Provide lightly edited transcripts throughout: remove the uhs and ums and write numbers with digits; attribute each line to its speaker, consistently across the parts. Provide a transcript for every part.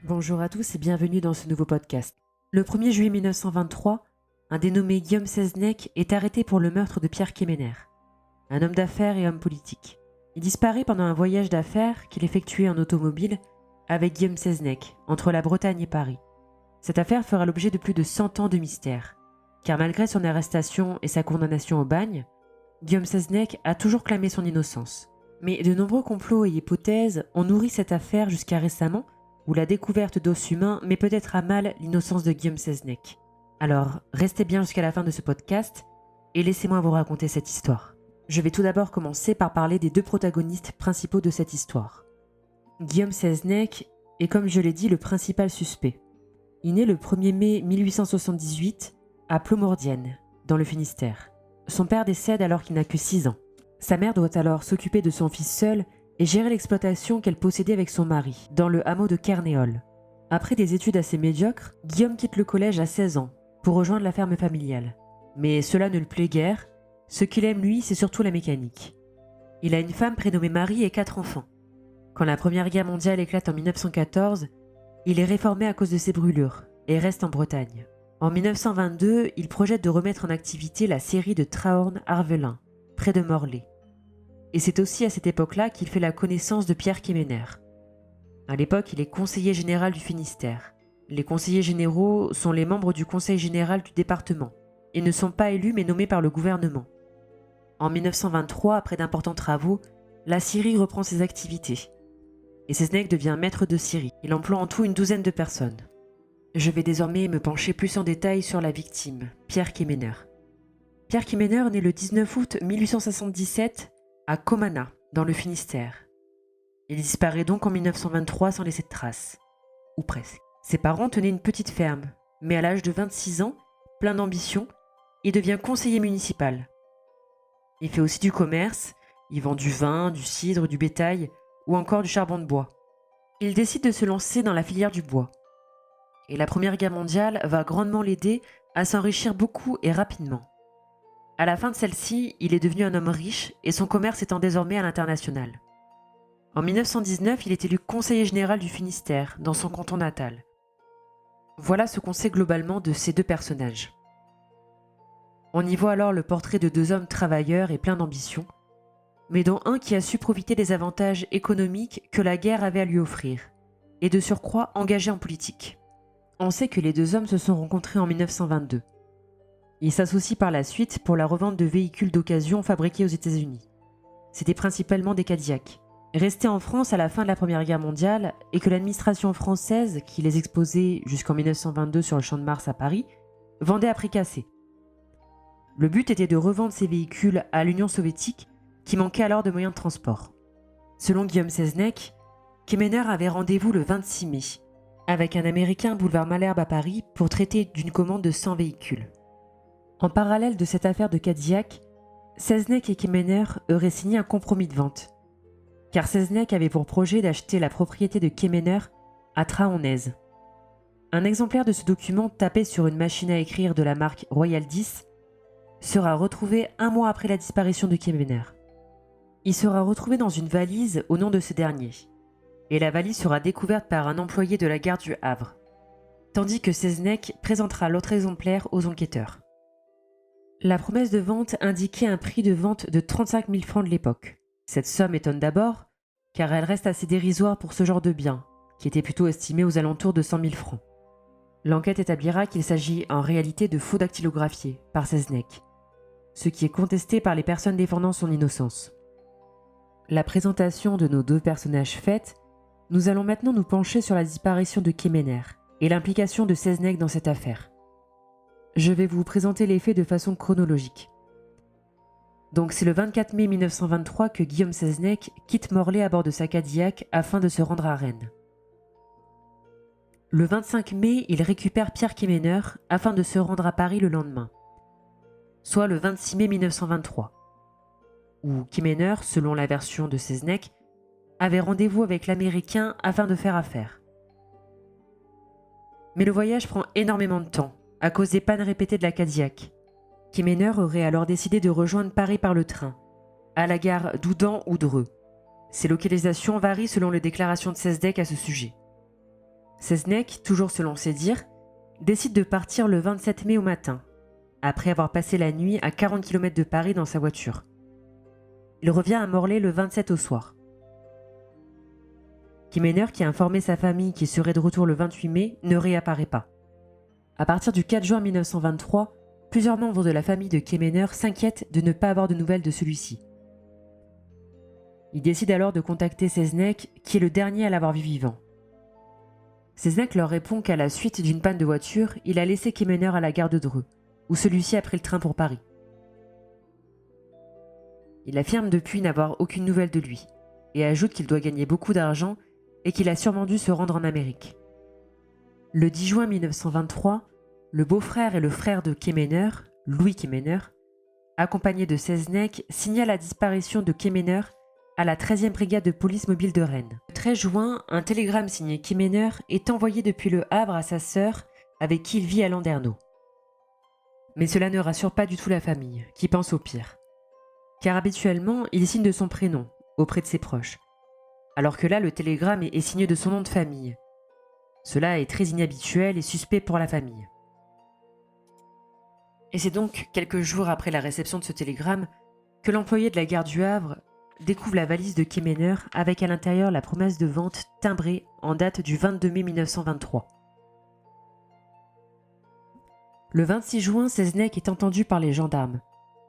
Speaker 1: Bonjour à tous et bienvenue dans ce nouveau podcast. Le 1er juillet 1923, un dénommé Guillaume Seznec est arrêté pour le meurtre de Pierre Quéméner, un homme d'affaires et homme politique. Il disparaît pendant un voyage d'affaires qu'il effectuait en automobile avec Guillaume Seznec entre la Bretagne et Paris. Cette affaire fera l'objet de plus de 100 ans de mystère, car malgré son arrestation et sa condamnation au bagne, Guillaume Seznec a toujours clamé son innocence. Mais de nombreux complots et hypothèses ont nourri cette affaire jusqu'à récemment, où la découverte d'os humains met peut-être à mal l'innocence de Guillaume Seznec. Alors, restez bien jusqu'à la fin de ce podcast et laissez-moi vous raconter cette histoire. Je vais tout d'abord commencer par parler des deux protagonistes principaux de cette histoire. Guillaume Seznec est, comme je l'ai dit, le principal suspect. Il naît le 1er mai 1878 à Plomordienne, dans le Finistère. Son père décède alors qu'il n'a que 6 ans. Sa mère doit alors s'occuper de son fils seul et gérer l'exploitation qu'elle possédait avec son mari, dans le hameau de Kernéol. Après des études assez médiocres, Guillaume quitte le collège à 16 ans pour rejoindre la ferme familiale. Mais cela ne le plaît guère. Ce qu'il aime lui, c'est surtout la mécanique. Il a une femme prénommée Marie et 4 enfants. Quand la Première Guerre mondiale éclate en 1914, il est réformé à cause de ses brûlures et reste en Bretagne. En 1922, il projette de remettre en activité la scierie de Trahorn-Arvelin, près de Morlaix. Et c'est aussi à cette époque-là qu'il fait la connaissance de Pierre Quéméner. À l'époque, il est conseiller général du Finistère. Les conseillers généraux sont les membres du conseil général du département et ne sont pas élus mais nommés par le gouvernement. En 1923, après d'importants travaux, la scierie reprend ses activités. Et Seznec devient maître de scierie. Il emploie en tout une 12aine de personnes. Je vais désormais me pencher plus en détail sur la victime, Pierre Quéméner. Pierre Quéméner naît le 19 août 1877 à Comana, dans le Finistère. Il disparaît donc en 1923 sans laisser de traces. Ou presque. Ses parents tenaient une petite ferme, mais à l'âge de 26 ans, plein d'ambition, il devient conseiller municipal. Il fait aussi du commerce, il vend du vin, du cidre, du bétail ou encore du charbon de bois. Il décide de se lancer dans la filière du bois. Et la Première Guerre mondiale va grandement l'aider à s'enrichir beaucoup et rapidement. À la fin de celle-ci, il est devenu un homme riche et son commerce étend désormais à l'international. En 1919, il est élu conseiller général du Finistère, dans son canton natal. Voilà ce qu'on sait globalement de ces deux personnages. On y voit alors le portrait de deux hommes travailleurs et pleins d'ambition, mais dont un qui a su profiter des avantages économiques que la guerre avait à lui offrir, et de surcroît engagé en politique. On sait que les deux hommes se sont rencontrés en 1922. Ils s'associent par la suite pour la revente de véhicules d'occasion fabriqués aux États-Unis. C'était principalement des Cadillacs. Restés en France à la fin de la Première Guerre mondiale et que l'administration française, qui les exposait jusqu'en 1922 sur le Champ de Mars à Paris, vendait à prix cassé. Le but était de revendre ces véhicules à l'Union soviétique, qui manquait alors de moyens de transport. Selon Guillaume Seznec, Quéméner avait rendez-vous le 26 mai avec un Américain boulevard Malherbe à Paris pour traiter d'une commande de 100 véhicules. En parallèle de cette affaire de Cadillac, Seznec et Quéméner auraient signé un compromis de vente, car Seznec avait pour projet d'acheter la propriété de Quéméner à Traonnaise. Un exemplaire de ce document tapé sur une machine à écrire de la marque Royal 10 sera retrouvé 1 mois après la disparition de Quéméner. Il sera retrouvé dans une valise au nom de ce dernier, et la valise sera découverte par un employé de la gare du Havre, tandis que Seznec présentera l'autre exemplaire aux enquêteurs. La promesse de vente indiquait un prix de vente de 35 000 francs de l'époque. Cette somme étonne d'abord, car elle reste assez dérisoire pour ce genre de bien, qui était plutôt estimé aux alentours de 100 000 francs. L'enquête établira qu'il s'agit en réalité de faux dactylographiés par Seznec, ce qui est contesté par les personnes défendant son innocence. La présentation de nos deux personnages faite, nous allons maintenant nous pencher sur la disparition de Quéméner et l'implication de Seznec dans cette affaire. Je vais vous présenter les faits de façon chronologique. Donc c'est le 24 mai 1923 que Guillaume Seznec quitte Morlaix à bord de sa Cadillac afin de se rendre à Rennes. Le 25 mai, il récupère Pierre Quéméner afin de se rendre à Paris le lendemain, soit le 26 mai 1923, où Quéméner, selon la version de Seznec, avait rendez-vous avec l'Américain afin de faire affaire. Mais le voyage prend énormément de temps, à cause des pannes répétées de la Cadillac. Quéméner aurait alors décidé de rejoindre Paris par le train, à la gare d'Oudan ou Dreux. Ces localisations varient selon les déclarations de Seznec à ce sujet. Seznec, toujours selon ses dires, décide de partir le 27 mai au matin, après avoir passé la nuit à 40 km de Paris dans sa voiture. Il revient à Morlaix le 27 au soir. Kemener, qui a informé sa famille qu'il serait de retour le 28 mai, ne réapparaît pas. À partir du 4 juin 1923, plusieurs membres de la famille de Kemener s'inquiètent de ne pas avoir de nouvelles de celui-ci. Ils décident alors de contacter Seznec, qui est le dernier à l'avoir vu vivant. Seznec leur répond qu'à la suite d'une panne de voiture, il a laissé Kemener à la gare de Dreux, où celui-ci a pris le train pour Paris. Il affirme depuis n'avoir aucune nouvelle de lui, et ajoute qu'il doit gagner beaucoup d'argent et qu'il a sûrement dû se rendre en Amérique. Le 10 juin 1923, le beau-frère et le frère de Kemener, Louis Kemener, accompagné de Seznec, signalent la disparition de Kemener à la 13e brigade de police mobile de Rennes. Le 13 juin, un télégramme signé Kemener est envoyé depuis Le Havre à sa sœur, avec qui il vit à Landerneau. Mais cela ne rassure pas du tout la famille, qui pense au pire. Car habituellement, il signe de son prénom, auprès de ses proches. Alors que là, le télégramme est signé de son nom de famille. Cela est très inhabituel et suspect pour la famille. Et c'est donc quelques jours après la réception de ce télégramme que l'employé de la gare du Havre découvre la valise de Kemener avec à l'intérieur la promesse de vente timbrée en date du 22 mai 1923. Le 26 juin, Seznec est entendu par les gendarmes,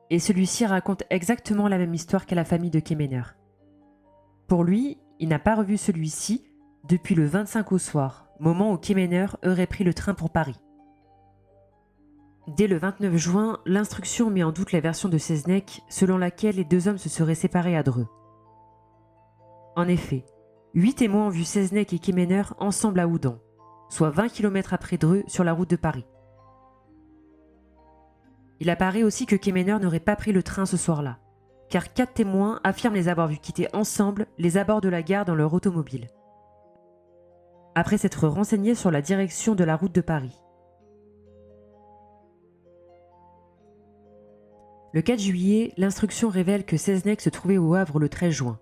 Speaker 1: et celui-ci raconte exactement la même histoire qu'à la famille de Kemener. Pour lui, il n'a pas revu celui-ci depuis le 25 au soir, moment où Kemener aurait pris le train pour Paris. Dès le 29 juin, l'instruction met en doute la version de Seznec selon laquelle les deux hommes se seraient séparés à Dreux. En effet, 8 témoins ont vu Seznec et Kemener ensemble à Houdan, soit 20 km après Dreux sur la route de Paris. Il apparaît aussi que Kemener n'aurait pas pris le train ce soir-là, car 4 témoins affirment les avoir vus quitter ensemble les abords de la gare dans leur automobile. Après s'être renseignés sur la direction de la route de Paris. Le 4 juillet, l'instruction révèle que Seznec se trouvait au Havre le 13 juin,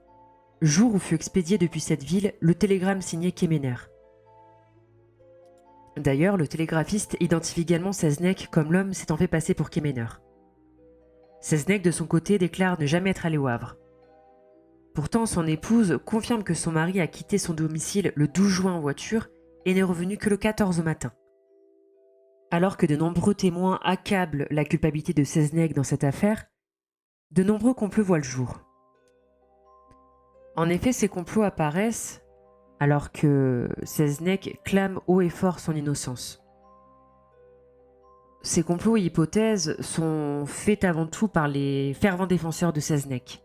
Speaker 1: jour où fut expédié depuis cette ville le télégramme signé Kemener. D'ailleurs, le télégraphiste identifie également Seznec comme l'homme s'étant fait passer pour Kemener. Seznec, de son côté, déclare ne jamais être allé au Havre. Pourtant, son épouse confirme que son mari a quitté son domicile le 12 juin en voiture et n'est revenu que le 14 au matin. Alors que de nombreux témoins accablent la culpabilité de Seznec dans cette affaire, de nombreux complots voient le jour. En effet, ces complots apparaissent alors que Seznec clame haut et fort son innocence. Ces complots et hypothèses sont faits avant tout par les fervents défenseurs de Seznec.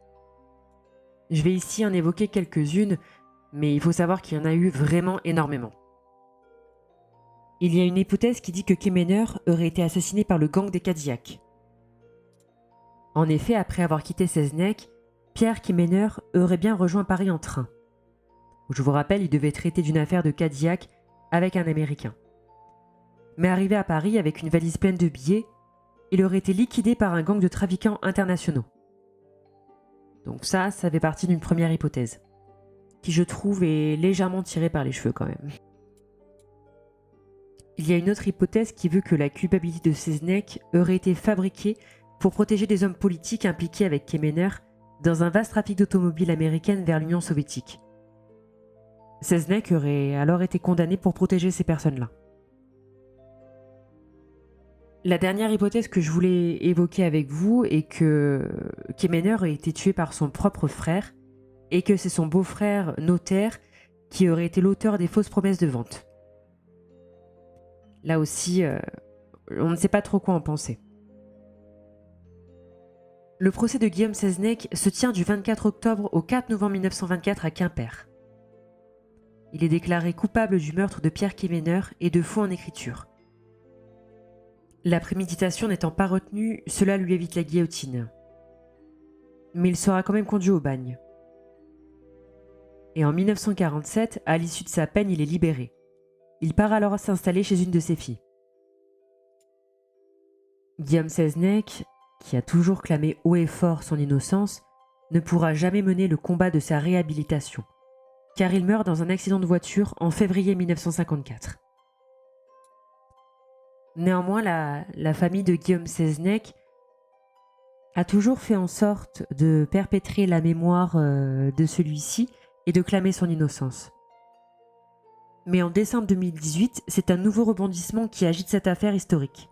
Speaker 1: Je vais ici en évoquer quelques-unes, mais il faut savoir qu'il y en a eu vraiment énormément. Il y a une hypothèse qui dit que Kemener aurait été assassiné par le gang des Cadillacs. En effet, après avoir quitté Seznec, Pierre Kemener aurait bien rejoint Paris en train. Je vous rappelle, il devait traiter d'une affaire de Cadillac avec un Américain. Mais arrivé à Paris avec une valise pleine de billets, il aurait été liquidé par un gang de trafiquants internationaux. Donc ça fait partie d'une première hypothèse, qui je trouve est légèrement tirée par les cheveux quand même. Il y a une autre hypothèse qui veut que la culpabilité de Seznec aurait été fabriquée pour protéger des hommes politiques impliqués avec Kemener dans un vaste trafic d'automobiles américaines vers l'Union soviétique. Seznec aurait alors été condamné pour protéger ces personnes-là. La dernière hypothèse que je voulais évoquer avec vous est que Kemener a été tué par son propre frère et que c'est son beau-frère notaire qui aurait été l'auteur des fausses promesses de vente. Là aussi, on ne sait pas trop quoi en penser. Le procès de Guillaume Seznec se tient du 24 octobre au 4 novembre 1924 à Quimper. Il est déclaré coupable du meurtre de Pierre Kemener et de faux en écriture. La préméditation n'étant pas retenue, cela lui évite la guillotine. Mais il sera quand même conduit au bagne. Et en 1947, à l'issue de sa peine, il est libéré. Il part alors s'installer chez une de ses filles. Guillaume Seznec, qui a toujours clamé haut et fort son innocence, ne pourra jamais mener le combat de sa réhabilitation, car il meurt dans un accident de voiture en février 1954. Néanmoins, la famille de Guillaume Seznec a toujours fait en sorte de perpétrer la mémoire de celui-ci et de clamer son innocence. Mais en décembre 2018, c'est un nouveau rebondissement qui agite cette affaire historique.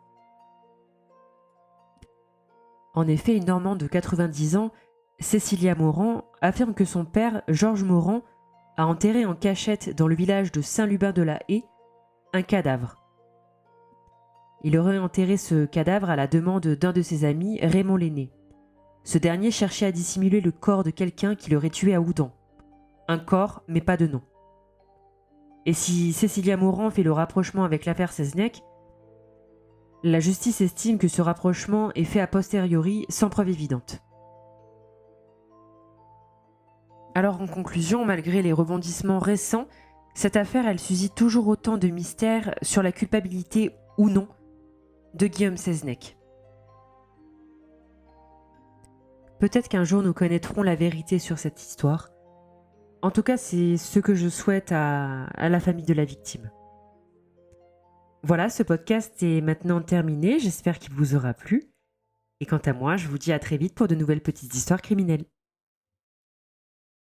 Speaker 1: En effet, une Normande de 90 ans, Cécilia Morand, affirme que son père, Georges Morand, a enterré en cachette dans le village de Saint-Lubin-de-la-Haye un cadavre. Il aurait enterré ce cadavre à la demande d'un de ses amis, Raymond Lenné. Ce dernier cherchait à dissimuler le corps de quelqu'un qui l'aurait tué à Houdan. Un corps, mais pas de nom. Et si Cécilia Morand fait le rapprochement avec l'affaire Seznec, la justice estime que ce rapprochement est fait a posteriori sans preuve évidente. Alors en conclusion, malgré les rebondissements récents, cette affaire elle suscite toujours autant de mystères sur la culpabilité ou non de Guillaume Seznec. Peut-être qu'un jour nous connaîtrons la vérité sur cette histoire. En tout cas, c'est ce que je souhaite à la famille de la victime. Voilà, ce podcast est maintenant terminé, j'espère qu'il vous aura plu. Et quant à moi, je vous dis à très vite pour de nouvelles petites histoires criminelles.